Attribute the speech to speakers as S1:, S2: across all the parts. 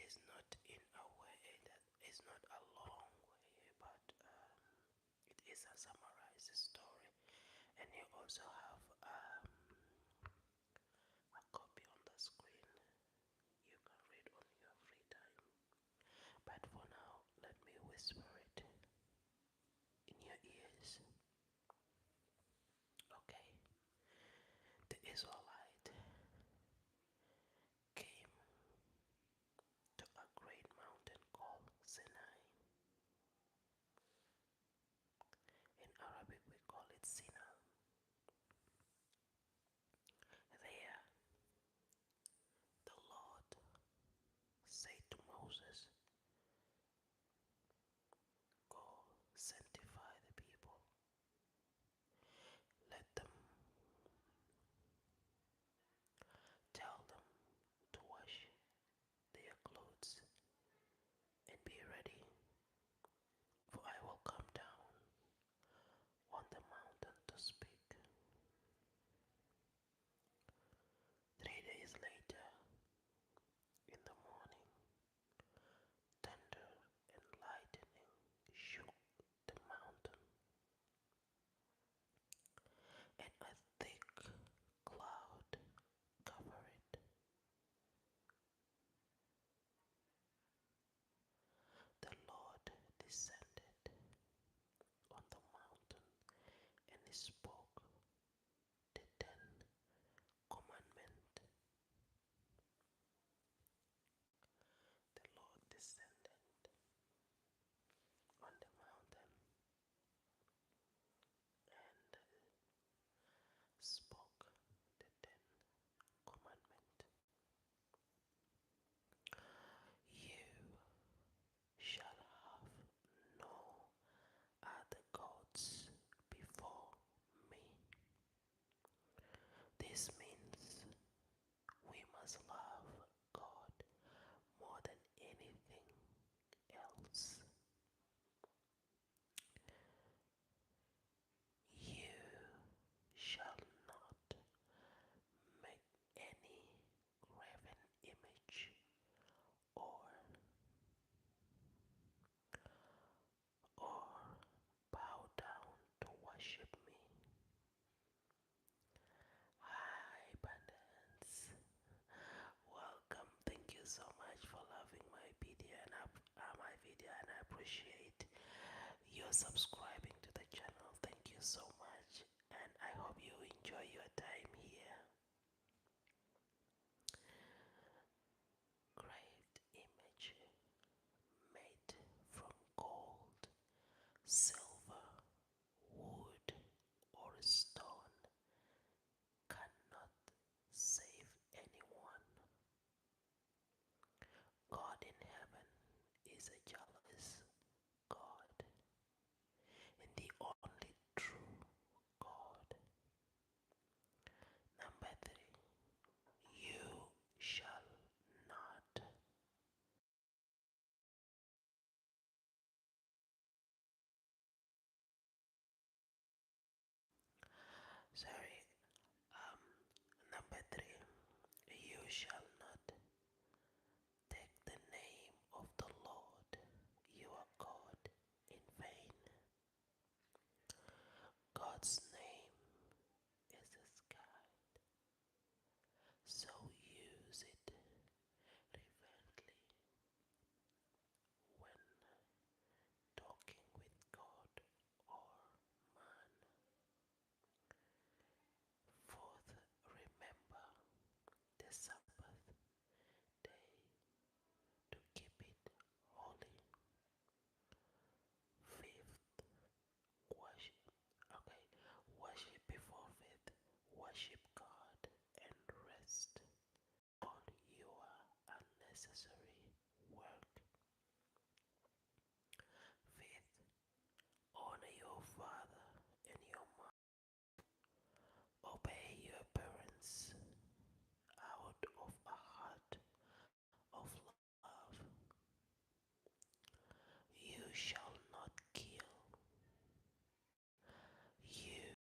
S1: is not in a way that is not a long way, but it is a summarized story, and you also have a copy on the screen. You can read on your free time. But for now, let me whisper it in your ears. Okay, the Israelite came to a great mountain called Sinai. In Arabic, we call it Sinai. There, the Lord said to Moses, "Go, sanctify the people. Let them tell them to wash their clothes and be ready, for I will come down on the mountain to speak." 3 days later, in the morning, thunder and lightning shook the mountain, and a thick cloud covered it. The Lord descended on the mountain and spoke the 10 commandments. The Lord descended on the mountain and spoke the 10 commandments. You shall have no other gods before me. This means we must love God more than anything else. You shall not make any graven image or or bow down to worship me. Hi, abundance. Welcome. Thank you so much for loving my video and I appreciate your subscribing to the channel. Thank you so much, and I hope you enjoy your time here. Graved image made from gold, silver, wood, or stone cannot save anyone. God in heaven is a jealous God and the only true God. Number 3, you shall not. Sorry. Um, Number 3, you shall not take the name of the Lord your God in vain. God's name is the sky, so use it reverently when talking with God or man. Fourth, remember the Sabbath day to keep it holy. Fifth, worship. Okay, worship before fifth. Worship God and rest on your unnecessary work. Fifth, honor your father and your mother. Obey your parents out of a heart of love. You shall not kill. You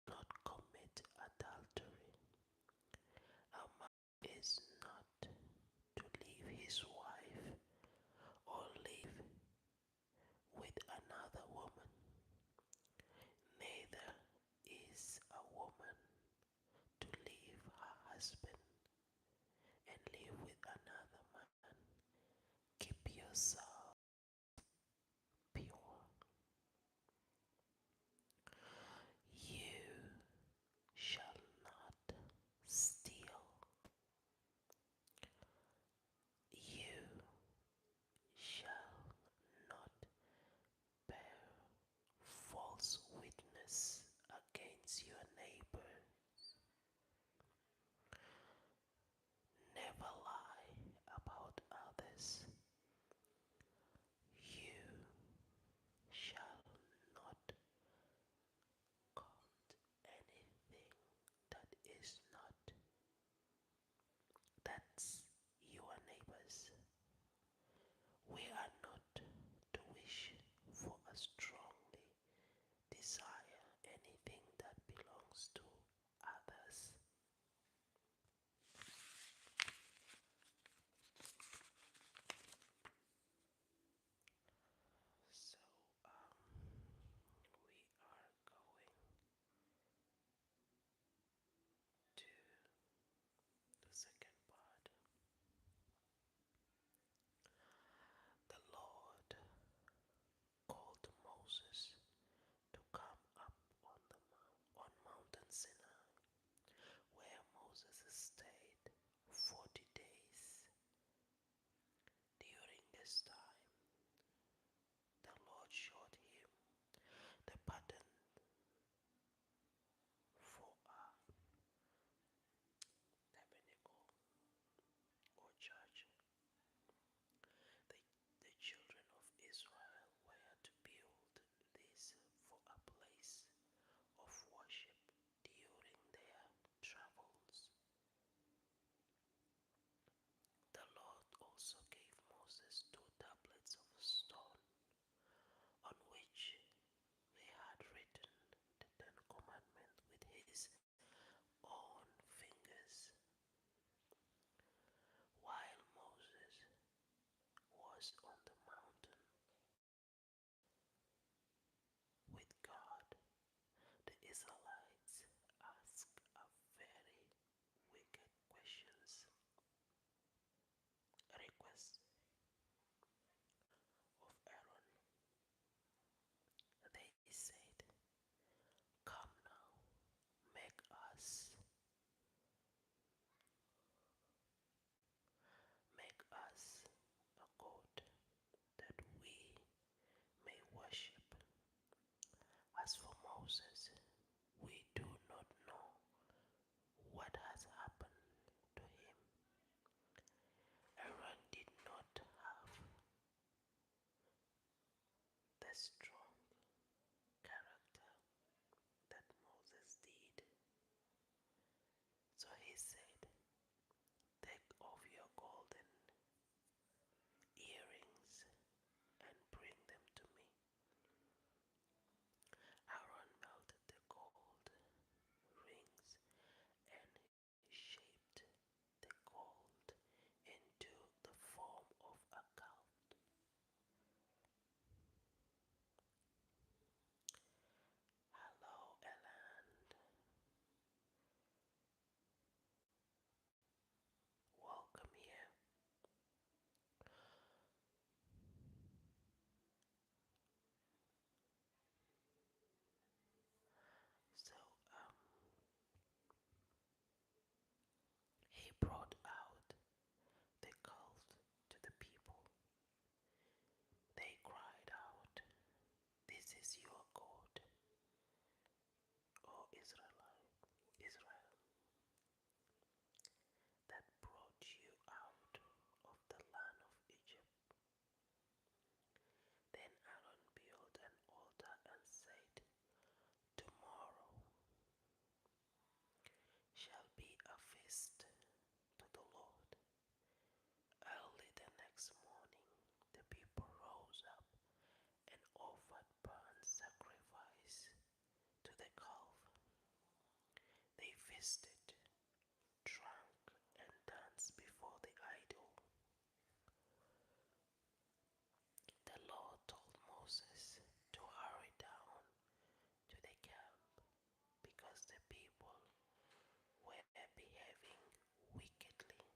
S1: not commit adultery. A man is not to leave his wife yourself pure. You shall not steal. You shall not bear false witness against your neighbor. Never lie about others. You shall not covet anything that is not. That's your neighbors. We are not to wish for a strongly desire anything that belongs to others. So, we are going to the second part. The Lord called Moses to come up on Mountain Sinai, where Moses stayed 40 days. During this time, the Lord showed him the pattern for a tabernacle or church. The, the children of Israel were to build this for a place of worship during their travels. The Lord also gave Moses two tablets of stone on which he had written the Ten Commandments with his own fingers. While Moses was on the mountain with God, the Israelites asked a very wicked questions. A request of Aaron. They said, "Come now, make us, make us a god that we may worship. As for Moses, we do not know what has happened to him." Aaron did not have the strong character that Moses did. So he said, "Take off your golden earrings and bring them to me." Aaron melted the gold rings and shaped the gold into the form of a calf. Hello, Eland. Welcome here. So, he brought out the calf to the people. They cried out, "This is your God, O Israel, that brought you out of the land of Egypt." Then Aaron built an altar and said, "Tomorrow shall be a feast to the Lord." Early the next morning, the people rose up and offered burnt sacrifice to the calf. They feasted, drank, and danced before the idol. The Lord told Moses to hurry down to the camp because the people were behaving wickedly.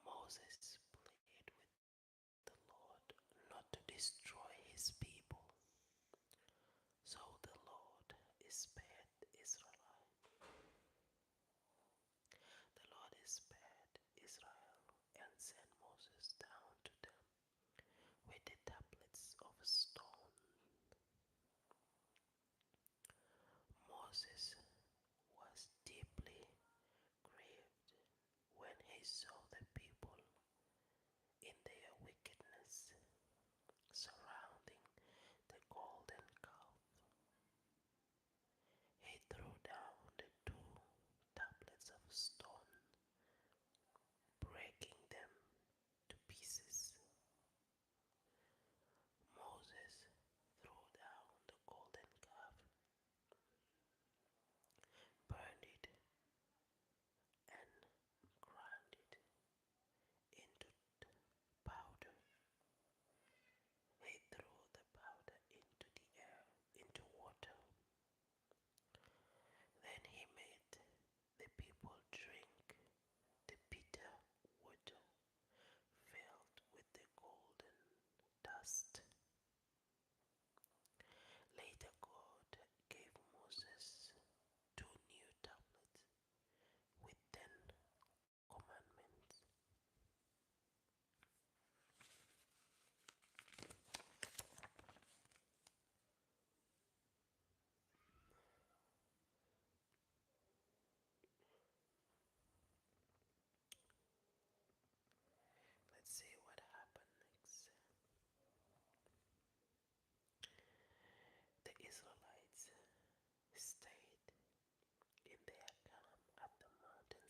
S1: Moses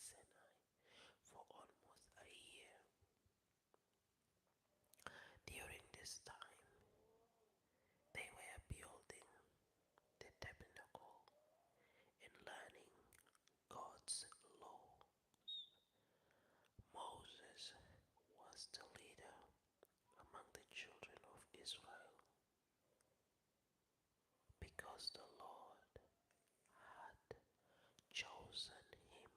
S1: Sinai for almost a year. During this time, they were building the tabernacle and learning God's law. Moses was the leader among the children of Israel because the Lord had chosen him.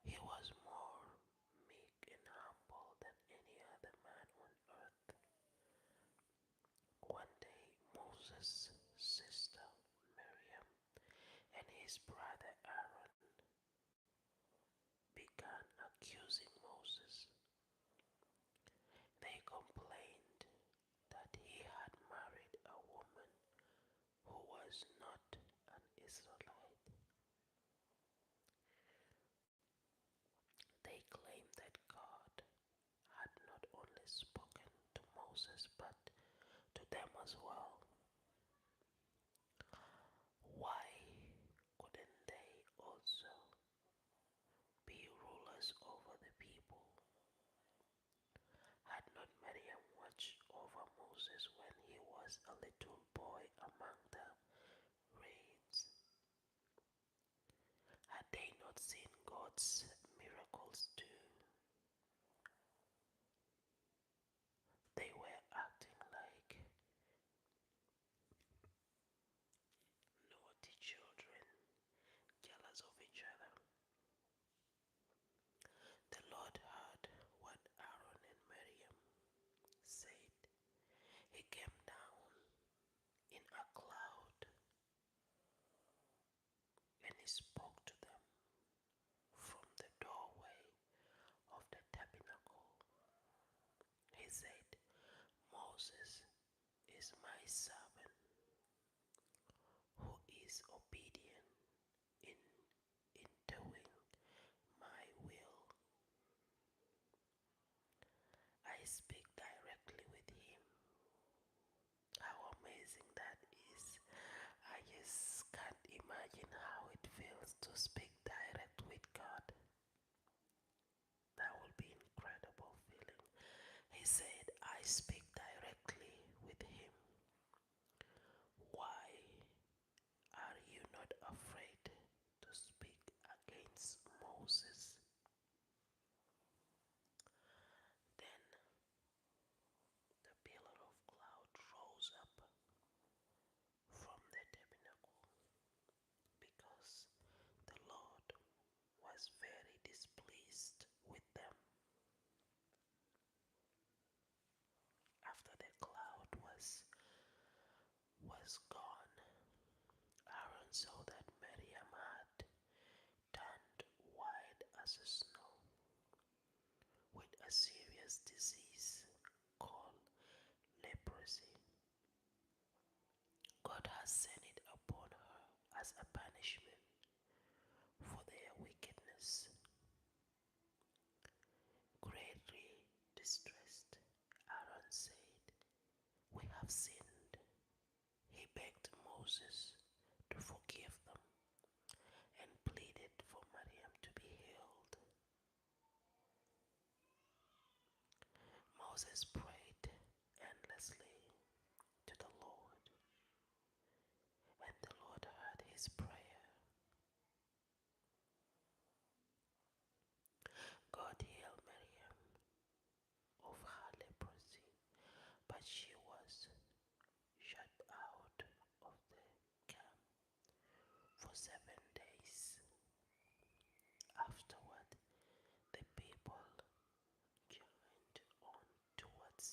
S1: He was more meek and humble than any other man on earth. One day, Moses' sister Miriam and his brother Aaron began accusing Moses. They complained that he had married a woman who was not an Israelite. They claimed that God had not only spoken to Moses but to them as well. Why couldn't they also be rulers over the people? Had not Miriam watched over Moses when he was a little boy among the reeds? Had they not seen God's miracles too? They were acting like naughty children, jealous of each other. The Lord heard what Aaron and Miriam said. He came down in a cloud and he spoke to them from the doorway of the tabernacle. He said, Moses is my servant who is obedient in, in doing my will. I speak directly with him. How amazing that is. I just can't imagine how it feels to speak direct with God. That will be incredible feeling. He said, I speak directly with him. Why are you not afraid to speak against Moses? Then the pillar of cloud rose up from the tabernacle because the Lord was very displeased with them. After the cloud was gone, Aaron saw that Miriam had turned white as snow with a serious disease called leprosy. God has sent it upon her as a punishment for their wickedness. Greatly distressed, Aaron said, we have sinned. He begged Moses to forgive them and pleaded for Miriam to be healed. Moses prayed endlessly to the Lord, and the Lord heard his prayer. God healed Miriam of her leprosy, but she was shut out of the camp for 7 days. Afterward, the people journeyed on towards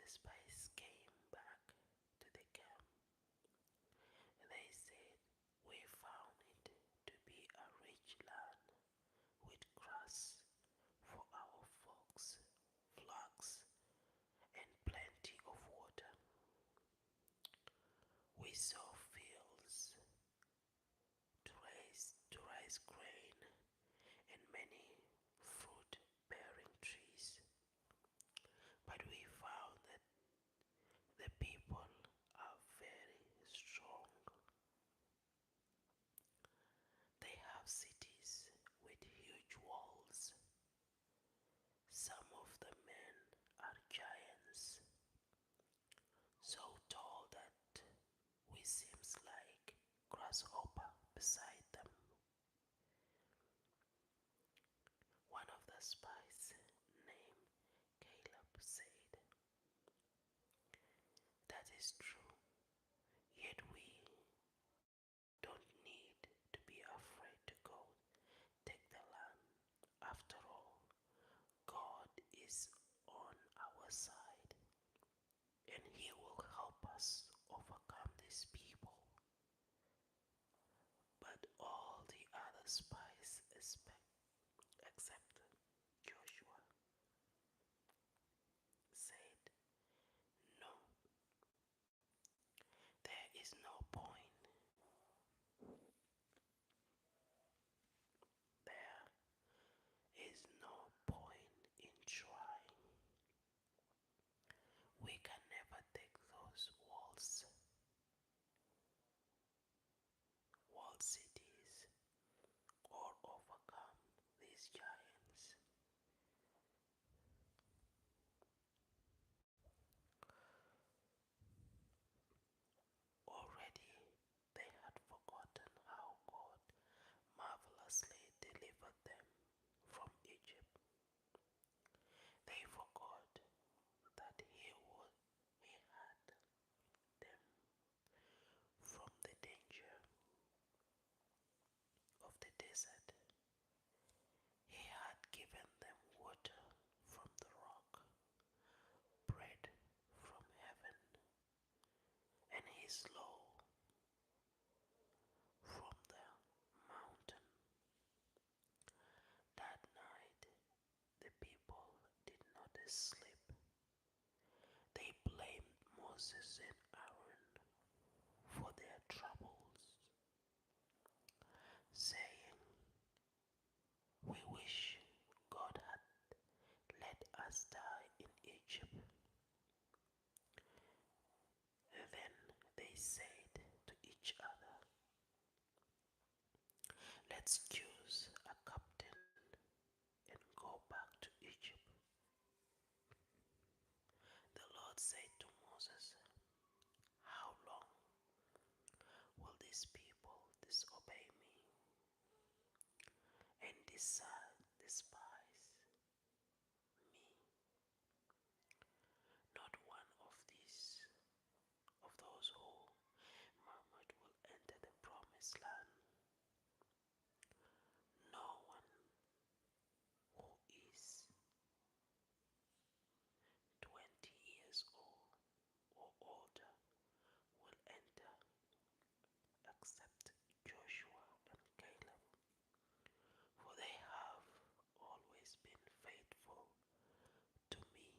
S1: the spies came back to the camp. They said, "We found it to be a rich land with grass for our flocks, and plenty of water. We saw fields to raise grain and many fruit-bearing trees. But we found that the people are very strong. They have cities with huge walls. Some of the men are giants, so tall that we seems like grasshopper beside them." One of the spies, named Caleb, said, "That is true, yet we don't need to be afraid to go take the land. After all, God is on our side, and He will help us overcome these people." But all the other spies except Joshua said, "No, there is no point. There is no point in trying. We can never take those walled cities, or overcome these giants." Already they had forgotten how God marvelously delivered them from Egypt. They forgot that He had them from the danger of the desert. He had given them water from the rock, bread from heaven, and His law from the mountain. That night the people did not sleep. They blamed Moses and Aaron for their troubles, saying, "We wish God had let us die in Egypt." Then they said to each other, "Let's choose a captain and go back to Egypt." The Lord said to Moses, "How long will these people disobey me and despise me? Not one of those who murmured will enter the promised land. No one who is 20 years old or older will enter except Joshua and Caleb, for they have always been faithful to me."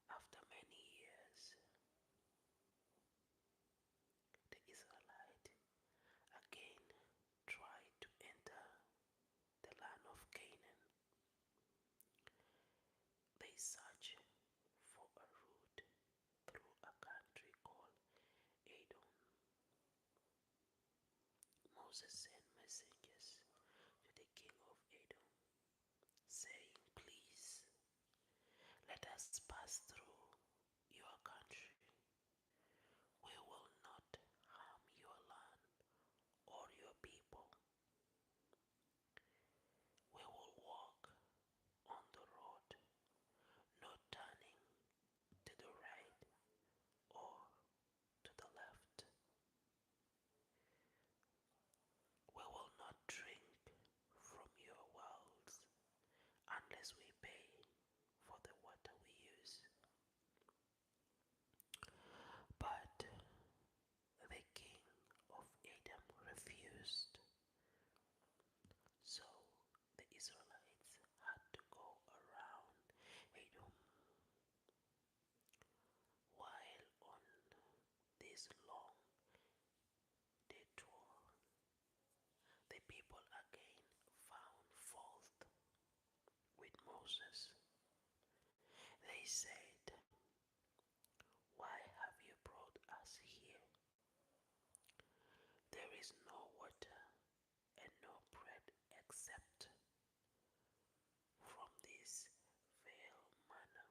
S1: After many years, the Israelites again tried to enter the land of Canaan. They searched for a route through a country called Edom. Moses sent messengers to the king of Edom, saying, "Please, let us pass through your country. We will not harm your land or your people. We will walk on the road, not turning to the right or Moses. They said, "Why have you brought us here? There is no water and no bread except from this vale manna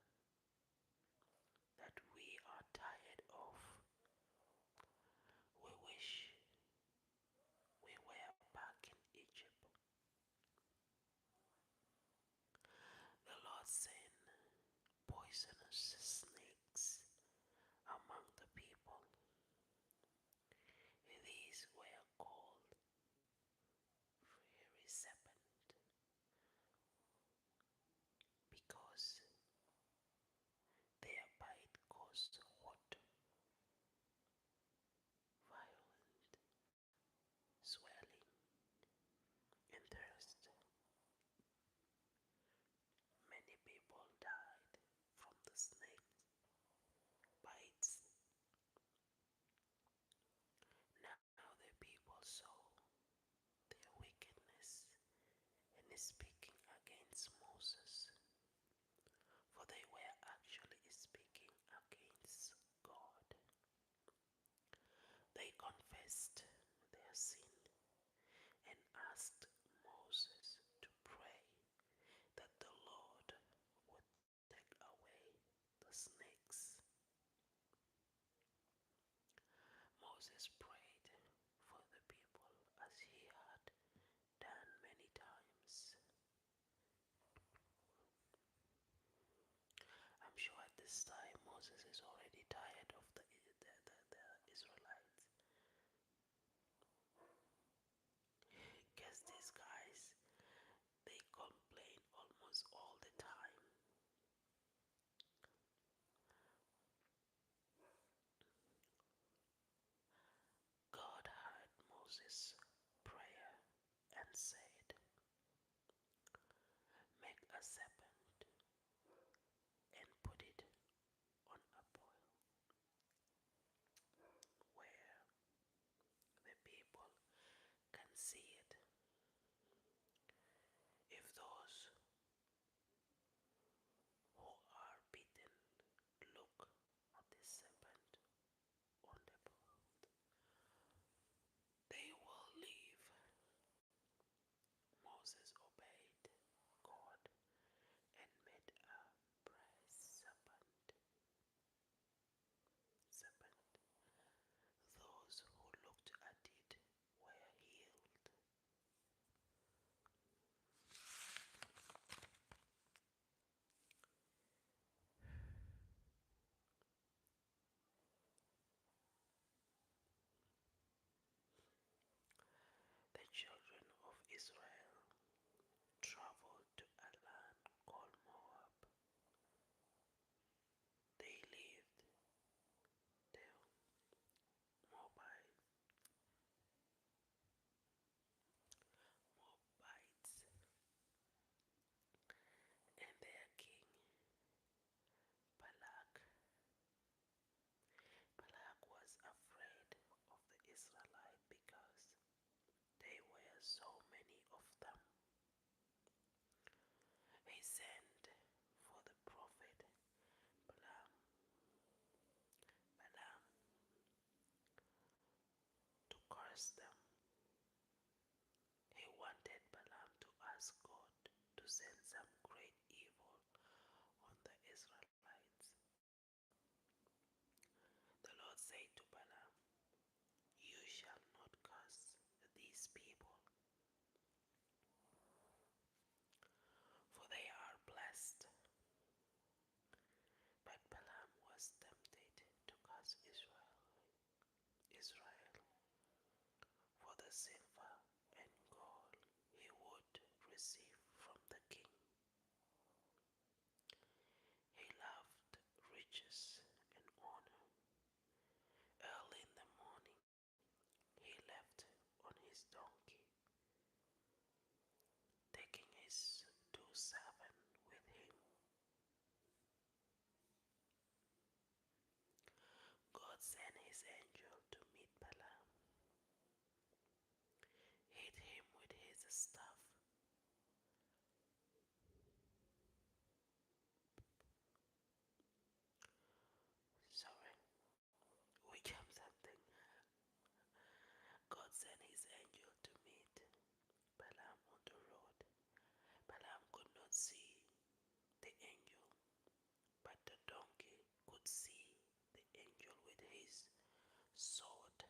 S1: that we are tired of. We wish we were back in Egypt." The Lord sent poisonous snakes among the people. These were called fiery serpent because their bite caused hot, violent swelling and thirst. Many people died from the snake bites. Now the people saw their wickedness and is speaking against Moses, for they were actually speaking against God. They confessed their sin and asked Moses to pray that the Lord would take away the snakes. Moses prayed for the people as he had done many times. I'm sure at this time Moses is already tired of the Israelites. Because these guys, they complain almost all the time. God heard Moses' prayer and said, "Make a serpent and put it on a pole where the people can see it. If those who are bitten look at the serpent on the pole, they will live." Moses obeyed God and made a brass serpent. Those who looked at it were healed. The children of Israel traveled to a land called Moab. They lived the Moabites, and their king Balak. Balak was afraid of the Israelites because there were so many of them. He sent for the prophet Balaam, Balaam to curse them. He wanted Balaam to ask God to send some great evil on the Israelites. The Lord said to Balaam, "You shall not curse these people, for they are blessed." But Balaam was tempted to curse Israel for the silver and gold he would receive from the king. He loved riches and honor. Early in the morning, he left on his donkey, taking his two servants with him. God sent his angel to meet Balaam, hit him with his staff, see the angel, but the donkey could see the angel with his sword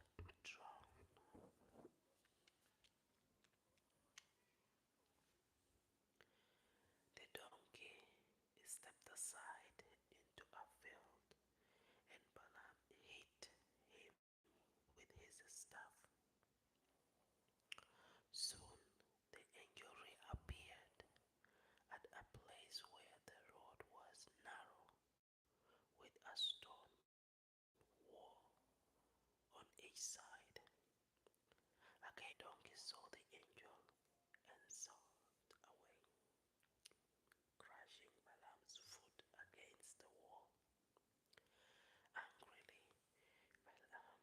S1: drawn. The donkey stepped aside into a field, and Balaam hit him with his staff. Soon the angel reappeared at a place where the road was narrow with a stone wall on each side. Again, the donkey saw the angel and sailed away, crashing Balaam's foot against the wall. Angrily, Balaam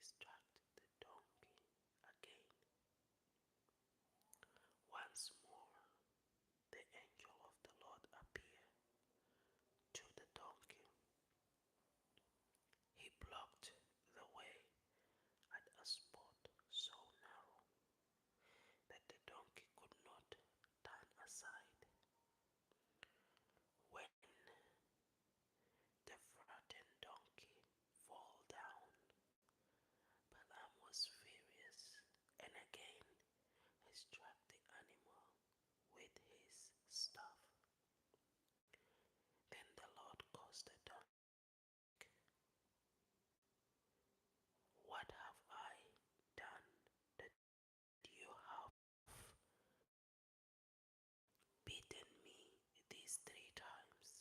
S1: struck the donkey again. Once more, the angel of the Lord appeared to the donkey. He blocked the way at a spot so narrow that the donkey could not turn aside. When the frightened donkey fell down, Balaam was furious and again he struck the animal with his staff. Then the Lord caused the donkey to speak. What have I done that you have beaten me these 3 times?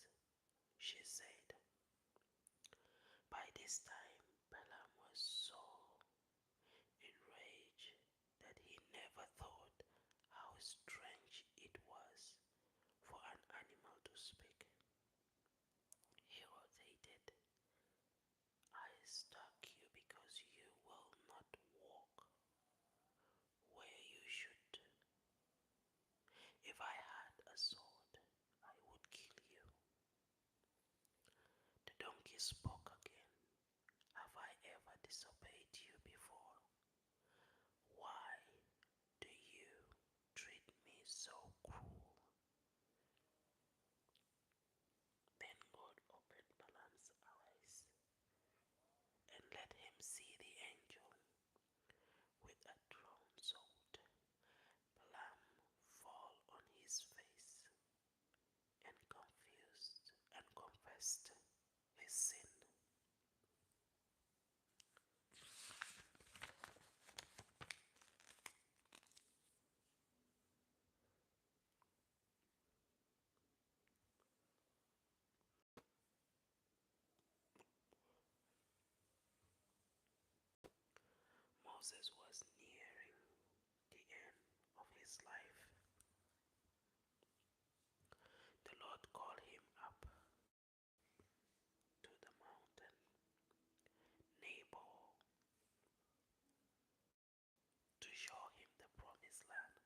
S1: She said. By this time, Balaam was so enraged that he never thought how strange it was for an animal to speak. He rotated. I struck you because you will not walk where you should. If I had a sword, I would kill you. The donkey spoke again. Have I ever disobeyed you before? Why do you treat me so cruel? Then God opened Balaam's eyes and let him see the angel with a drawn sword. Balaam fell on his face and confused and confessed his sin. Moses was nearing the end of his life. The Lord called him up to the mountain Nebo to show him the promised land.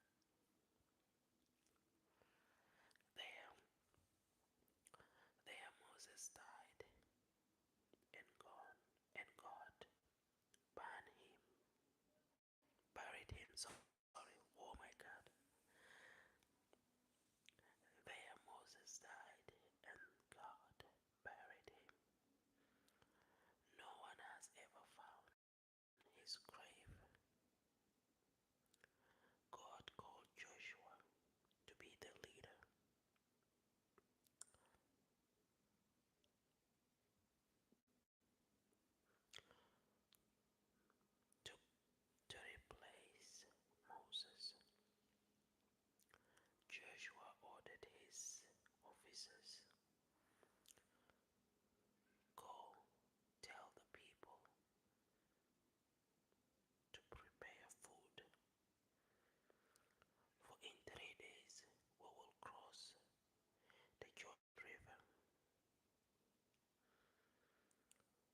S1: There, there Moses died, and God buried him. Sorry, oh my God. There Moses died, and God buried him. No one has ever found his grave. God called Joshua to be the leader, to, to replace Moses. Joshua ordered his officers, go tell the people to prepare food, for in 3 days we will cross the Jordan River.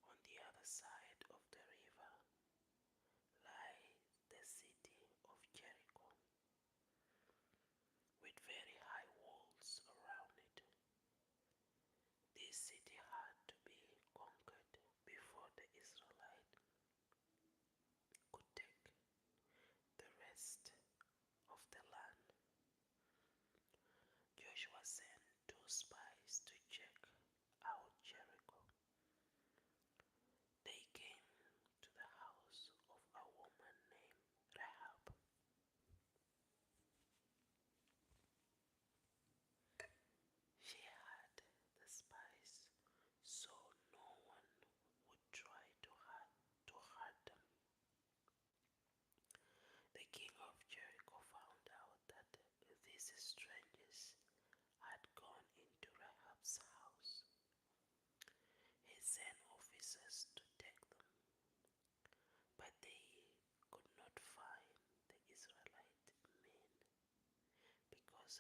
S1: On the other side of the river lies the city of Jericho, with very high walls around it. Joshua sent two spies to check out Jericho. They came to the house of a woman named Rahab. She had the spies so no one would try to hurt them. The king of Jericho found out that these strangers had gone into Rahab's house. He sent officers to take them, but they could not find the Israelite men because